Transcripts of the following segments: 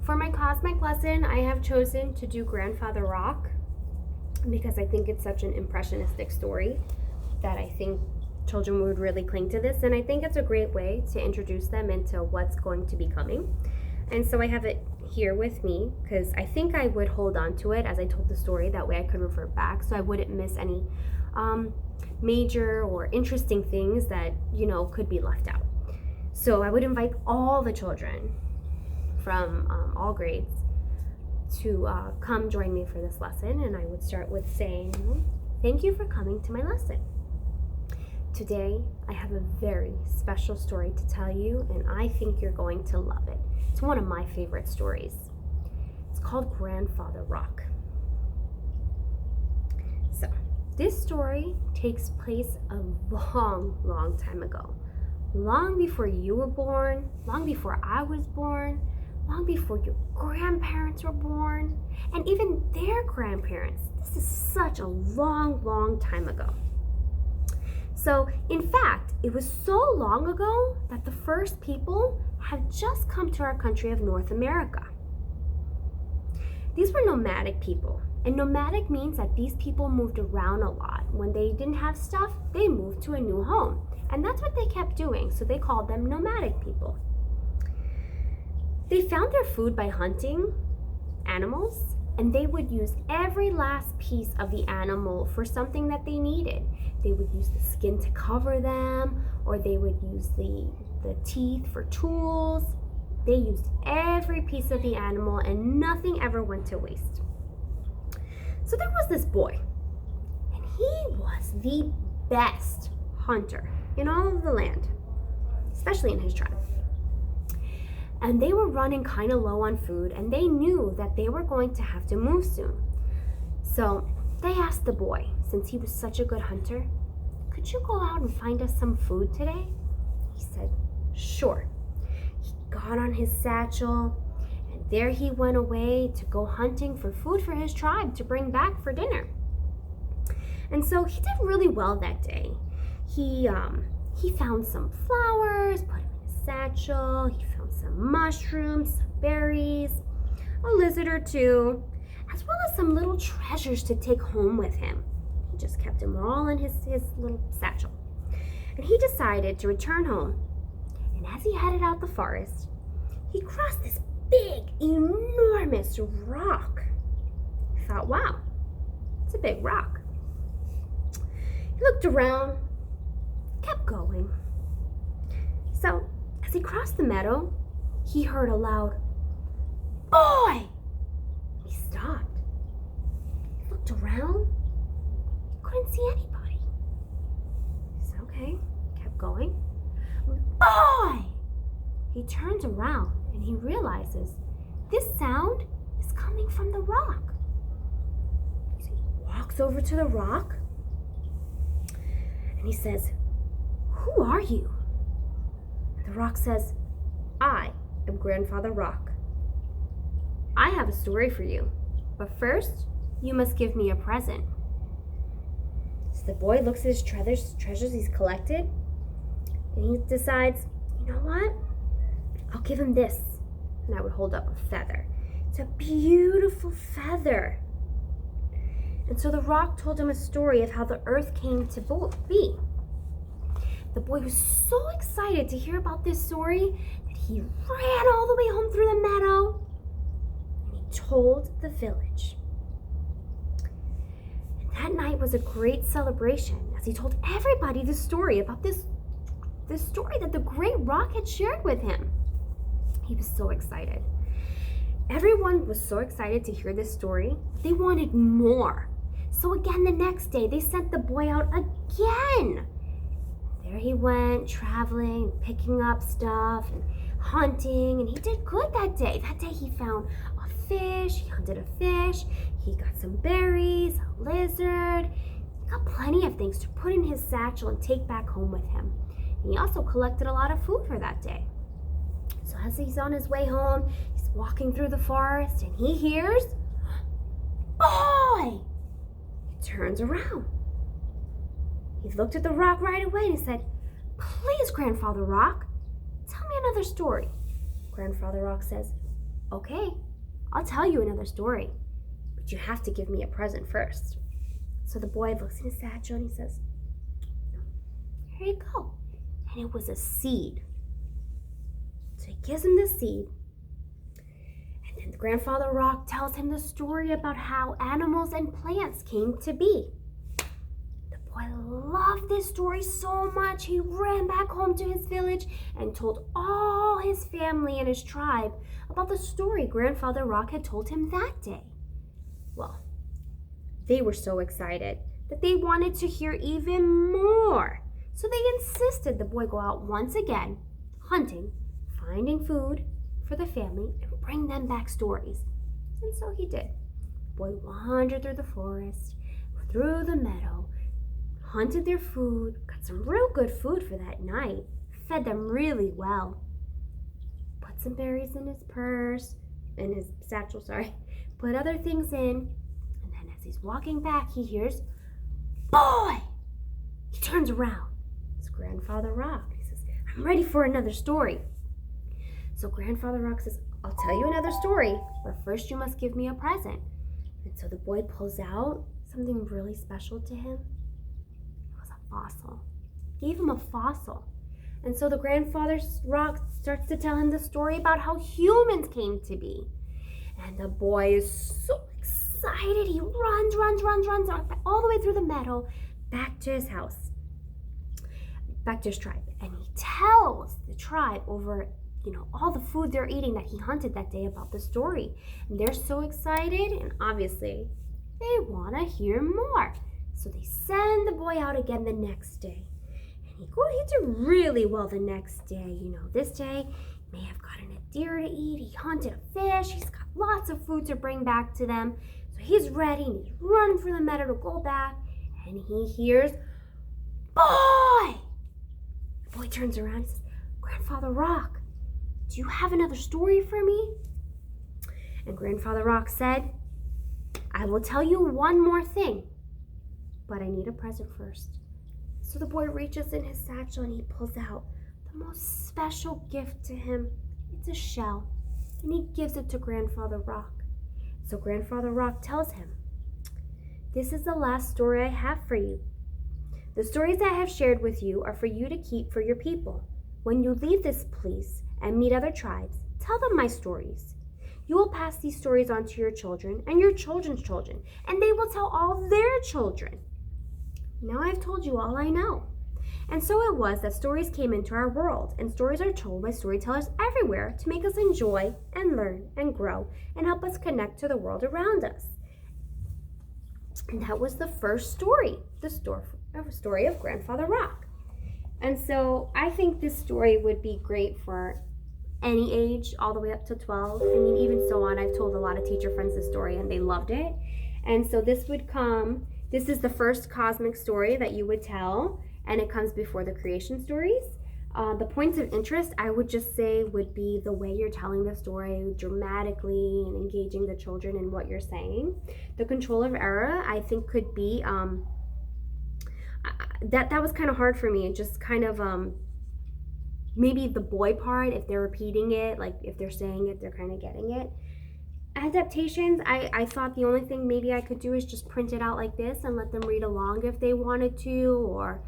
For my cosmic lesson, I have chosen to do Grandfather Rock because I think it's such an impressionistic story that I think children would really cling to this, and I think it's a great way to introduce them into what's going to be coming. And so I have it here with me because I think I would hold on to it as I told the story. That way I could refer back so I wouldn't miss any major or interesting things that, could be left out. So I would invite all the children from all grades to come join me for this lesson. And I would start with saying, thank you for coming to my lesson. Today, I have a very special story to tell you, and I think you're going to love it. It's one of my favorite stories. It's called Grandfather Rock. So, this story takes place a long, long time ago. Long before you were born, long before I was born, long before your grandparents were born, and even their grandparents. This is such a long, long time ago. So, in fact, it was so long ago that the first people had just come to our country of North America. These were nomadic people, and nomadic means that these people moved around a lot. When they didn't have stuff, they moved to a new home, and that's what they kept doing, so they called them nomadic people. They found their food by hunting animals, and they would use every last piece of the animal for something that they needed. They would use the skin to cover them, or they would use the teeth for tools. They used every piece of the animal, and nothing ever went to waste. So there was this boy, and he was the best hunter in all of the land, especially in his tribe. And they were running kind of low on food, and they knew that they were going to have to move soon. So they asked the boy, since he was such a good hunter, could you go out and find us some food today? He said, sure. He got on his satchel, and there he went away to go hunting for food for his tribe to bring back for dinner. And so he did really well that day. He found some flowers, put them in his satchel. He found some mushrooms, some berries, a lizard or two, as well as some little treasures to take home with him. He just kept them all in his little satchel. And he decided to return home. And as he headed out the forest, he crossed this big, enormous rock. He thought, wow, it's a big rock. He looked around, kept going. So, as he crossed the meadow, he heard a loud, boy! He stopped. He looked around, couldn't see anybody. He said, okay, kept going. Boy! He turns around and he realizes this sound is coming from the rock. So he walks over to the rock and he says, who are you? And the rock says, I am Grandfather Rock. I have a story for you, but first you must give me a present. So the boy looks at his treasures he's collected, and he decides, you know what? I'll give him this. And I would hold up a feather. It's a beautiful feather. And so the rock told him a story of how the earth came to be. The boy was so excited to hear about this story that he ran all the way home through the meadow, and he told the village. And that night was a great celebration as he told everybody the story about this story that the great rock had shared with him. He was so excited. Everyone was so excited to hear this story. They wanted more. So again, the next day, they sent the boy out again. There he went, traveling, picking up stuff, and hunting, and he did good that day. That day he found a fish, he hunted a fish, he got some berries, a lizard. He got plenty of things to put in his satchel and take back home with him. And he also collected a lot of food for that day. So as he's on his way home, he's walking through the forest, and he hears, boy! He turns around. He looked at the rock right away and he said, please, Grandfather Rock, tell me another story. Grandfather Rock says, okay, I'll tell you another story, but you have to give me a present first. So the boy looks in his satchel and he says, here you go. And it was a seed. So he gives him the seed. And then the Grandfather Rock tells him the story about how animals and plants came to be. The boy loved this story so much, he ran back home to his village and told all his family and his tribe about the story Grandfather Rock had told him that day. Well, they were so excited that they wanted to hear even more. So they insisted the boy go out once again, hunting, finding food for the family, and bring them back stories. And so he did. The boy wandered through the forest, through the meadow, hunted their food, got some real good food for that night, fed them really well, put some berries in his purse, in his satchel, put other things in, and then as he's walking back, he hears, boy! He turns around. It's Grandfather Rock. He says, I'm ready for another story. So Grandfather Rock says, I'll tell you another story, but first you must give me a present. And so the boy pulls out something really special to him. It was a fossil. Gave him a fossil. And so the Grandfather Rock starts to tell him the story about how humans came to be. And the boy is so excited. He runs all the way through the meadow back to his house, back to his tribe. And he tells the tribe over, all the food they're eating that he hunted that day about the story. And they're so excited, and obviously they want to hear more. So they send the boy out again the next day. And he did really well the next day. This day he may have gotten a deer to eat. He hunted a fish. He's got lots of food to bring back to them. So he's ready, and he's running through the meadow to go back. And he hears, boy! The boy turns around and says, Grandfather Rock, do you have another story for me? And Grandfather Rock said, I will tell you one more thing, but I need a present first. So the boy reaches in his satchel and he pulls out the most special gift to him. It's a shell, and he gives it to Grandfather Rock. So Grandfather Rock tells him, this is the last story I have for you. The stories I have shared with you are for you to keep for your people. When you leave this place and meet other tribes, tell them my stories. You will pass these stories on to your children and your children's children, and they will tell all their children. Now I've told you all I know. And so it was that stories came into our world, and stories are told by storytellers everywhere to make us enjoy and learn and grow and help us connect to the world around us. And that was the first story, the story of Grandfather Rock. And so I think this story would be great for any age, all the way up to 12. I mean, even so on, I've told a lot of teacher friends this story and they loved it. And so this is the first cosmic story that you would tell, and it comes before the creation stories. The points of interest, I would just say, would be the way you're telling the story dramatically and engaging the children in what you're saying. The control of error, I think, could be, that was kind of hard for me. It just kind of, maybe the boy part, if they're repeating it, like if they're saying it, they're kind of getting it. Adaptations, I thought the only thing maybe I could do is just print it out like this and let them read along if they wanted to, or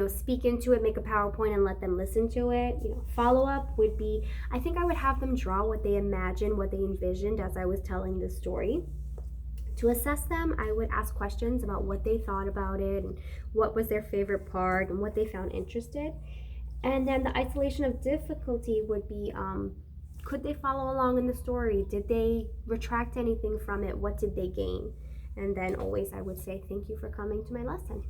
speak into it, make a PowerPoint and let them listen to it. Follow-up would be, I think I would have them draw what they imagined, what they envisioned as I was telling the story. To assess them, I would ask questions about what they thought about it, and what was their favorite part, and what they found interested. And then the isolation of difficulty would be, could they follow along in the story? Did they retract anything from it? What did they gain? And then always I would say, thank you for coming to my lesson.